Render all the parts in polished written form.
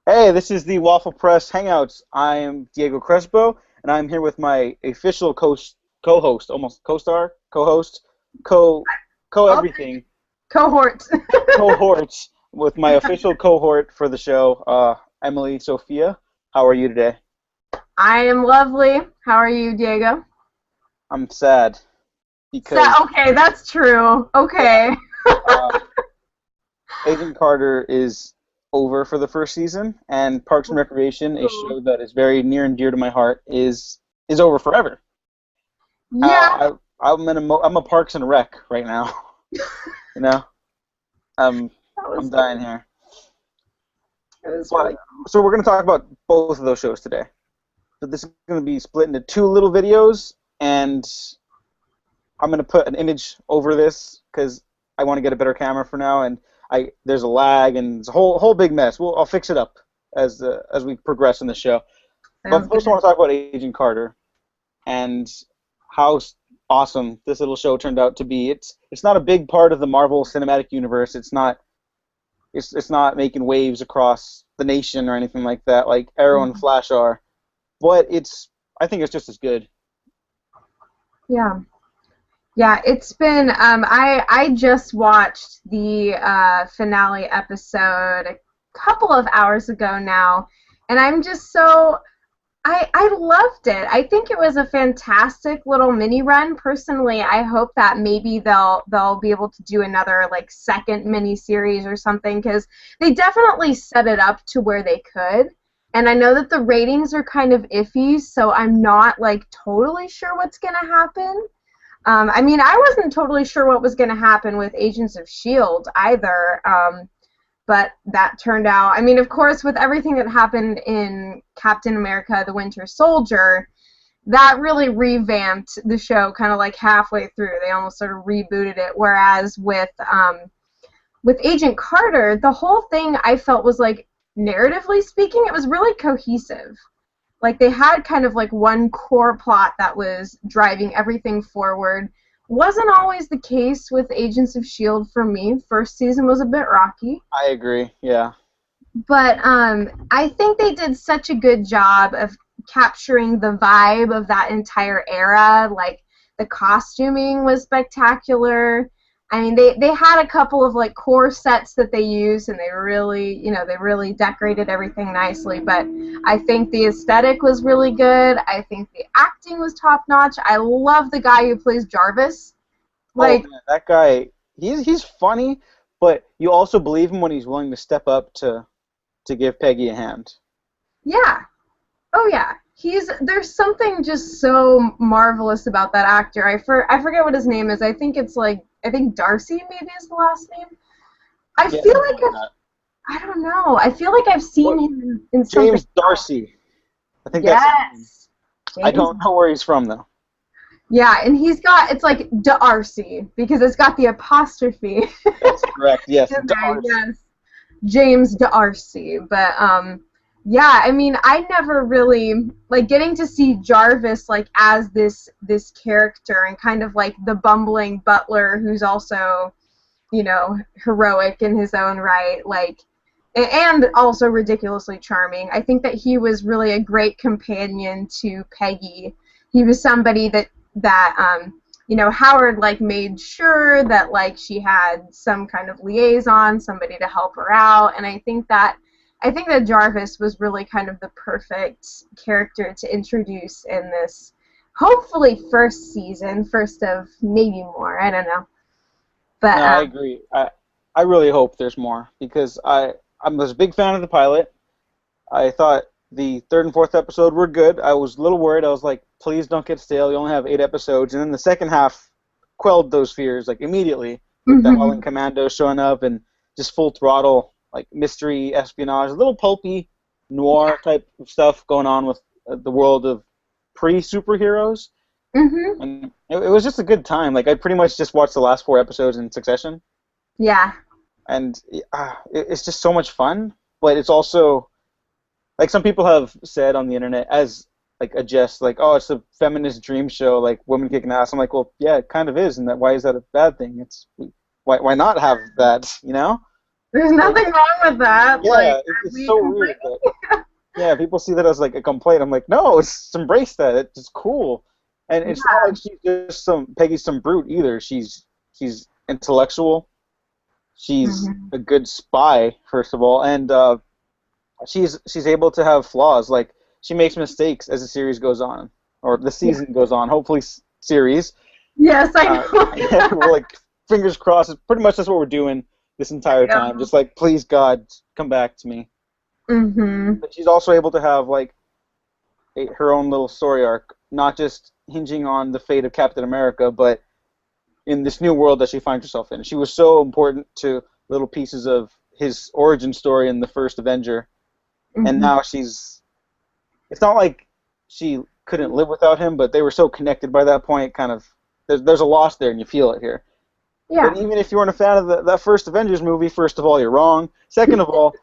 Hey, this is the Waffle Press Hangouts. I am Diego Crespo, and I'm here with my official co-host, almost co-star, co-host, co Oh, co-everything, cohort. cohorts with my official cohort for the show, Emily Sophia. How are you today? I am lovely. How are you, Diego? I'm sad So, because okay, that's true. yeah, Okay. uh, Agent Carter is over for the first season, and Parks and Recreation, a Ooh. show that is very near and dear to my heart, is over forever. Yeah, I'm a Parks and Rec right now. You know, I'm that I'm was dying here. it was But really so we're gonna talk about both of those shows today. So this is gonna be split into two little videos, and I'm gonna put an image over this because I want to get a better camera for now, and I there's a lag and it's a whole big mess. I'll fix it up as we progress in the show. But sounds good. first, I want to talk about Agent Carter and how awesome this little show turned out to be. It's not a big part of the Marvel Cinematic Universe. It's not making waves across the nation or anything like that, like Arrow and Flash are. But I think it's just as good. Yeah. Yeah, it's been I just watched the finale episode a couple of hours ago now, and I'm just so I loved it. I think it was a fantastic little mini run. Personally, I hope that maybe they'll be able to do another like second mini series or something because they definitely set it up to where they could. And I know that the ratings are kind of iffy, so I'm not like totally sure what's gonna happen. I mean, I wasn't totally sure what was gonna happen with Agents of Shield either. But that turned out, I mean, of course, with everything that happened in Captain America the Winter Soldier, that really revamped the show kind of like halfway through. They almost sort of rebooted it. Whereas with Agent Carter, the whole thing I felt was like, narratively speaking, it was really cohesive. Like they had kind of like one core plot that was driving everything forward. Wasn't always the case with Agents of Shield for me. First season was a bit rocky. I agree. Yeah. But I think they did such a good job of capturing the vibe of that entire era. Like the costuming was spectacular. I mean, they had a couple of like core sets that they used, and they really decorated everything nicely. But I think the aesthetic was really good. I think the acting was top notch. I love the guy who plays Jarvis. Oh Like, man, that guy. He's funny, but you also believe him when he's willing to step up to give Peggy a hand. yeah, oh yeah, there's something just so marvelous about that actor. I forget what his name is. I think Darcy maybe is the last name. I Yeah, feel something like like that. I don't know. I feel like I've seen What? him in something James else. Darcy. I think that's his name. Yes, I James. don't know where he's from though. Yeah, and it's like Darcy because it's got the apostrophe That's correct. Yes, in there. Darcy. Yes, James Darcy. But yeah, I mean, I never really like getting to see Jarvis like as this character and kind of like the bumbling butler who's also, heroic in his own right, like and also ridiculously charming. I think that he was really a great companion to Peggy. He was somebody that Howard like made sure that like she had some kind of liaison, somebody to help her out, and I think that Jarvis was really kind of the perfect character to introduce in this, hopefully first season, first of maybe more. I don't know, but No, I agree. I really hope there's more because I was a big fan of the pilot. I thought the third and fourth episode were good. I was a little worried. I was like, please don't get stale. You only have 8 episodes, and then the second half quelled those fears like immediately with the Howling Commandos showing up and just full throttle like mystery espionage, a little pulpy noir type of stuff going on with the world of pre-superheroes. mhm, And it was just a good time. Like I pretty much just watched the last 4 episodes in succession, yeah, and it's just so much fun. But it's also like some people have said on the internet as like a jest, like, oh, it's a feminist dream show, like women kicking ass. I'm like, well, yeah, it kind of is, and that why is that a bad thing? Why not have that, you know? There's Like, nothing wrong with that. Like, yeah, are it's we so complaining? weird that yeah, people see that as like a complaint. I'm like, no, it's embrace that. It's cool, and it's not Yeah. like she's just some Peggy's some brute either. She's intellectual. She's Hmm. a good spy, first of all, and she's able to have flaws. Like she makes mistakes as the series goes on, or the Yeah. season goes on. Hopefully, series. Yes, I Uh, know. we're like fingers crossed. Pretty much that's what we're doing this entire time. Yeah. Just like, please God, come back to me. Hmm. But she's also able to have like her own little story arc, not just hinging on the fate of Captain America, but in this new world that she finds herself in. She was so important to little pieces of his origin story in the first Avenger, and Hmm. now she's. It's not like she couldn't live without him, but they were so connected by that point. Kind of, there's a loss there, and you feel it here. But Yeah. even if you weren't a fan of that first Avengers movie, first of all, you're wrong. Second of all,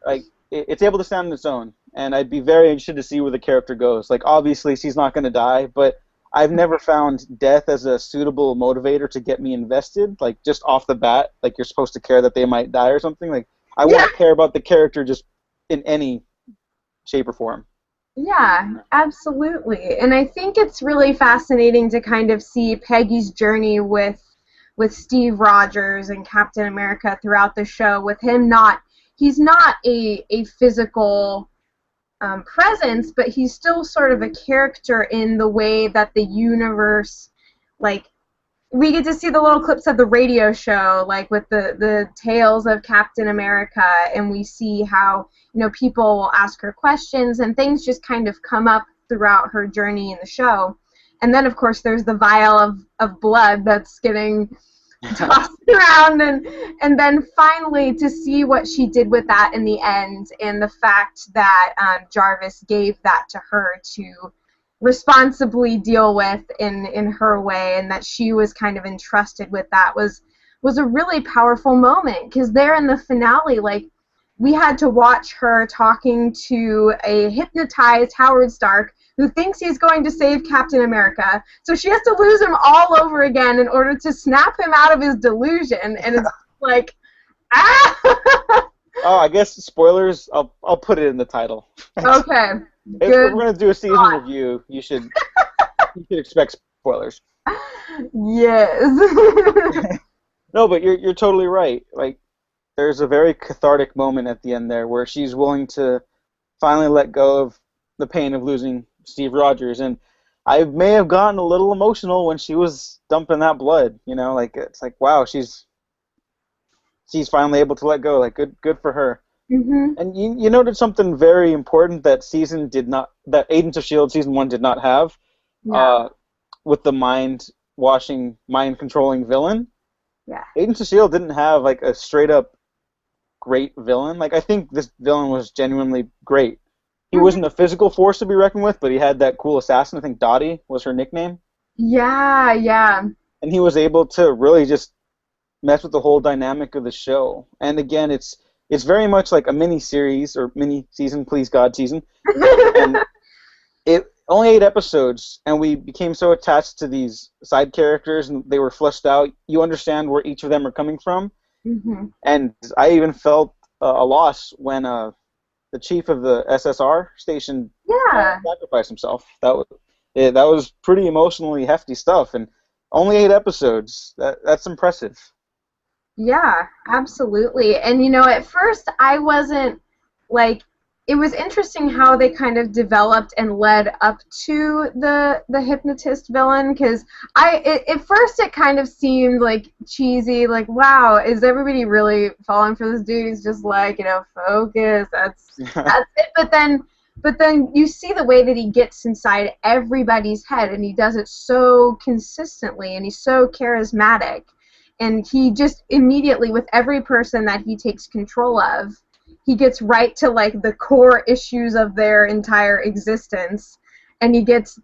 like it's able to stand on its own, and I'd be very interested to see where the character goes. Like obviously she's not going to die, but I've never found death as a suitable motivator to get me invested. Like just off the bat, like you're supposed to care that they might die or something. Like I want Yeah. to care about the character just in any shape or form. Yeah, absolutely. And I think it's really fascinating to kind of see Peggy's journey with Steve Rogers and Captain America throughout the show, with him not he's not a physical presence, but he's still sort of a character in the way that the universe, like, we get to see the little clips of the radio show, like with the tales of Captain America, and we see how people will ask her questions and things just kind of come up throughout her journey in the show. And then of course there's the vial of blood that's getting tossed around, and then finally to see what she did with that in the end, and the fact that Jarvis gave that to her to responsibly deal with in her way, and that she was kind of entrusted with that was a really powerful moment, because there in the finale, like, we had to watch her talking to a hypnotized Howard Stark who thinks he's going to save Captain America. So she has to lose him all over again in order to snap him out of his delusion, and it's like, ah. Oh, I guess spoilers. I'll put it in the title. Okay, If we're good gonna do a season thought. review, you should expect spoilers. Yes. No, but you're totally right. Like there's a very cathartic moment at the end there where she's willing to finally let go of the pain of losing Steve Rogers, and I may have gotten a little emotional when she was dumping that blood. Like it's like wow, she's finally able to let go. Like good for her. Mhm. And you noted something very important that Agents of Shield season one did not have, Yeah. uh, with the mind controlling villain. Yeah. Agents of Shield didn't have like a straight up great villain. Like I think this villain was genuinely great. He Mhm. wasn't a physical force to be reckoned with, but he had that cool assassin. I think Dottie was her nickname, Yeah. Yeah. and he was able to really just mess with the whole dynamic of the show. And again, it's very much like a mini series or mini season, please God season. And it only 8 episodes, and we became so attached to these side characters, and they were fleshed out. You understand where each of them are coming from, Mhm. and I even felt a loss when the chief of the SSR station Yeah. sacrificed himself. That was pretty emotionally hefty stuff, and only 8 episodes. That's impressive. Yeah, absolutely. And at first I wasn't like, it was interesting how they kind of developed and led up to the hypnotist villain, because at first it kind of seemed like cheesy, like, wow, is everybody really falling for this dude? He's just like, focus, that's it. But then you see the way that he gets inside everybody's head, and he does it so consistently, and he's so charismatic, and he just immediately, with every person that he takes control of, he gets right to like the core issues of their entire existence, and he gets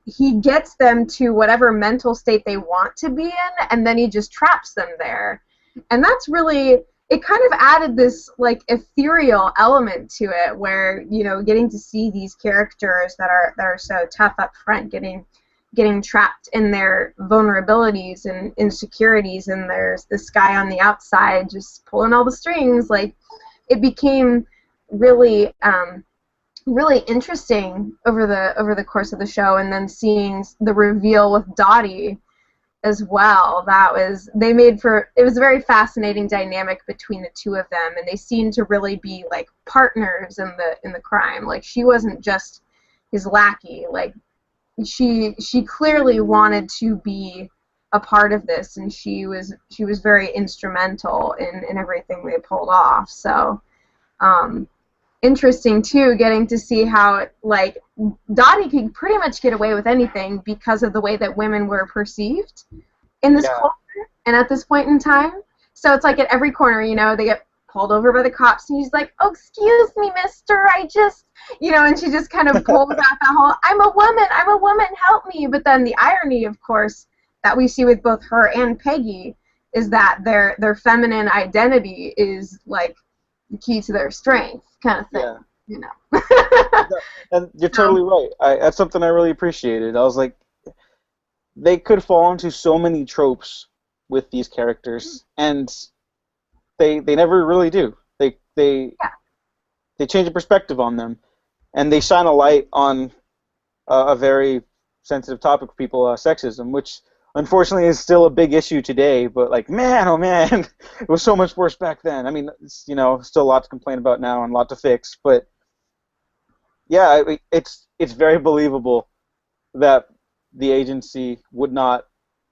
them to whatever mental state they want to be in, and then he just traps them there. And that's really, it kind of added this like ethereal element to it, where getting to see these characters that are so tough up front, getting getting trapped in their vulnerabilities and insecurities, and there's this guy on the outside just pulling all the strings. Like, it became really really interesting over the course of the show, and then seeing the reveal with Dottie as well. It was a very fascinating dynamic between the two of them, and they seemed to really be like partners in the crime. Like, she wasn't just his lackey. Like, she clearly wanted to be a part of this, and she was very instrumental in everything they pulled off. So interesting too, getting to see how, like, Dottie could pretty much get away with anything because of the way that women were perceived in this Yeah. culture and at this point in time. So it's like at every corner, they get pulled over by the cops, and she's like, "Oh, excuse me, mister, I just," and she just kind of pulls out that whole, I'm a woman, help me." But then the irony, of course, that we see with both her and Peggy is that their feminine identity is like the key to their strength, kind of thing, Yeah. And you're totally right. That's something I really appreciated. I was like, they could fall into so many tropes with these characters, and they never really do. Yeah. They change a perspective on them, and they shine a light on a very sensitive topic for people, sexism, which unfortunately is still a big issue today. But like, man, oh man, it was so much worse back then. I mean, it's, still a lot to complain about now and a lot to fix, but yeah, it's very believable that the agency would not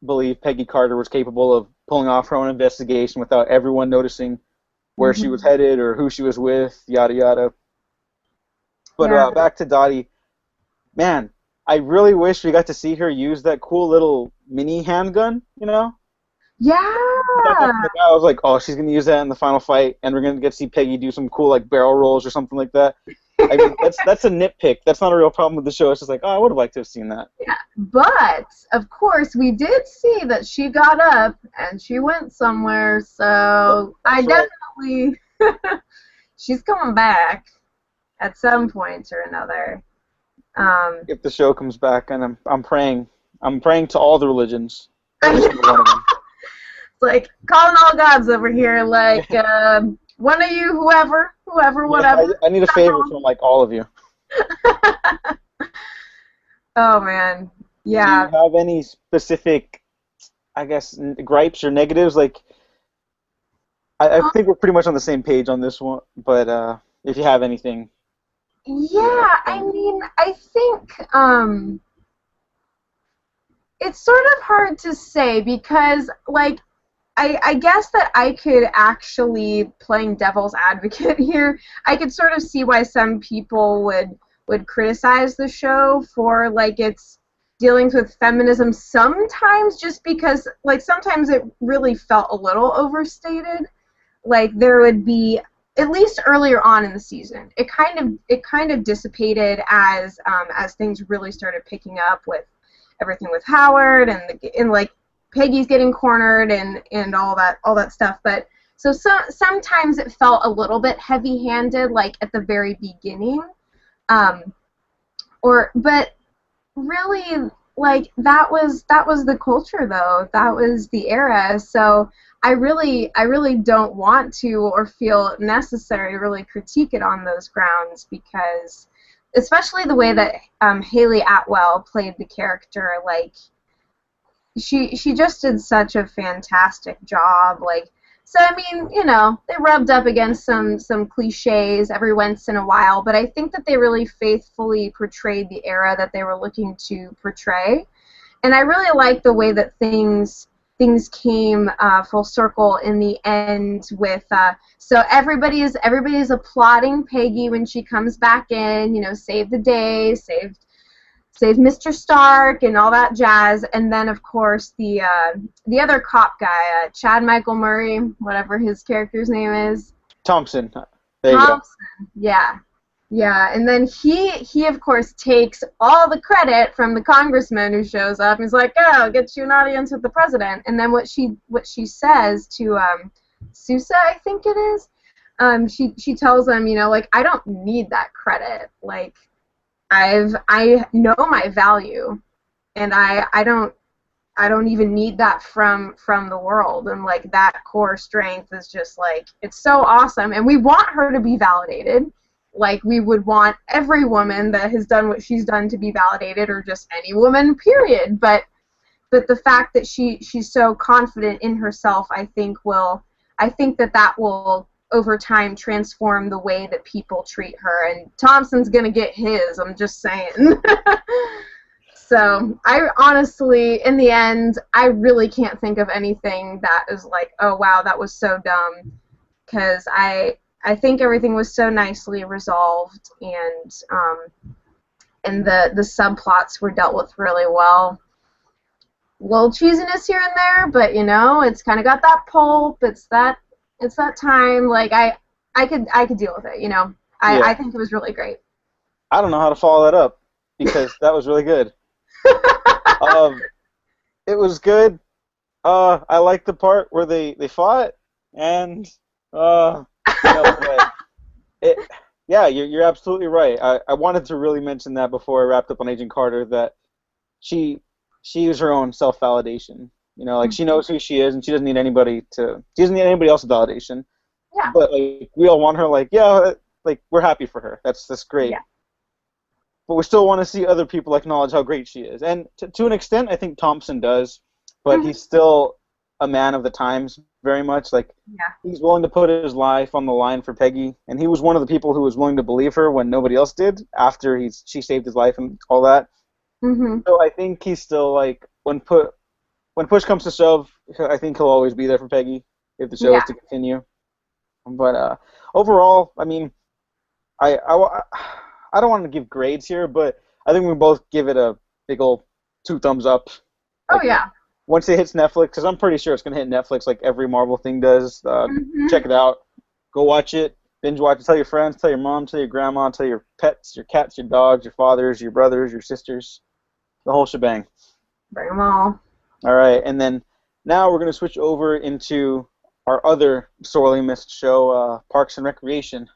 believe Peggy Carter was capable of pulling off her own investigation without everyone noticing where she was headed or who she was with, yada yada. But Yeah. back to Dottie, man, I really wish we got to see her use that cool little mini handgun, Yeah. I was like, oh, she's going to use that in the final fight, and we're going to get to see Peggy do some cool, like, barrel rolls or something like that. I mean, that's a nitpick. That's not a real problem with the show. It's just like, oh, I would have liked to have seen that. Yeah. But of course, we did see that she got up and she went somewhere. So I definitely, she's coming back at some point or another. If the show comes back, and I'm praying to all the religions, every single one of them. It's like calling all gods over here. Like, one of you, whoever, whatever. Yeah, I need a favor from like all of you. Oh man, yeah. Do you have any specific, I guess, gripes or negatives? Like, I think we're pretty much on the same page on this one. But if you have anything. Yeah, I mean, I think it's sort of hard to say because, like, I guess that I could actually, playing devil's advocate here, I could sort of see why some people would criticize the show for, like, its dealings with feminism sometimes, just because, like, sometimes it really felt a little overstated. Like, there would be, at least earlier on in the season, it kind of dissipated as things really started picking up with everything with Howard and like Peggy's getting cornered and all that stuff. But sometimes it felt a little bit heavy-handed, like at the very beginning, but really, like, that was the culture, though. That was the era. So I really don't want to or feel necessary to really critique it on those grounds, because especially the way that Haley Atwell played the character, like, she just did such a fantastic job. Like, so I mean, they rubbed up against some cliches every once in a while, but I think that they really faithfully portrayed the era that they were looking to portray, and I really like the way that things came full circle in the end with so everybody's applauding Peggy when she comes back in, save the day, save Mr. Stark and all that jazz. And then of course the other cop guy, Chad Michael Murray, whatever his character's name is. Thompson. There you Thompson. Go. Yeah, and then he of course takes all the credit from the congressman who shows up. He's like, "Oh, I'll get you an audience with the president." And then what she says to Sousa, I think it is, she tells him, like, "I don't need that credit. Like, I know my value, and I don't even need that from the world. And like that core strength is just like, it's so awesome. And we want her to be validated. Like we would want every woman that has done what she's done to be validated, or just any woman, period. But the fact that she's so confident in herself, I think that that will over time transform the way that people treat her. And Thompson's gonna get his. I'm just saying. So I honestly, in the end, I really can't think of anything that is like, oh wow, that was so dumb, because I think everything was so nicely resolved, and the subplots were dealt with really well. Little cheesiness here and there, but you know, it's kind of got that pulp. It's that time. Like I could deal with it. You know, I Yeah. think it was really great. I don't know how to follow that up because that was really good. Um, it was good. I liked the part where they fought, and but it, yeah, you're absolutely right. I wanted to really mention that before I wrapped up on Agent Carter, that she she used her own self validation. You know, like she knows who she is, and she doesn't need anybody else's validation. Yeah, But like we all want her, like yeah, like we're happy for her. That's great. yeah. But we still want to see other people acknowledge how great she is. And to an extent, I think Thompson does, but Hmm. he's still a man of the times very much. Like, Yeah. he's willing to put his life on the line for Peggy, and he was one of the people who was willing to believe her when nobody else did after she saved his life and all that. Hmm. So I think he's still like when push comes to shove, I think he'll always be there for Peggy if the show is Yeah. to continue. But overall, I mean, I I don't want to give grades here, but I think we both give it a big old two thumbs up. Oh Like yeah. once it hits Netflix, because I'm pretty sure it's gonna hit Netflix like every Marvel thing does. Hmm. Check it out. Go watch it. Binge watch it. Tell your friends. Tell your mom. Tell your grandma. Tell your pets, your cats, your dogs, your fathers, your brothers, your sisters. The whole shebang. Bring them all. All right, and then now we're gonna switch over into our other sorely missed show, Parks and Recreation.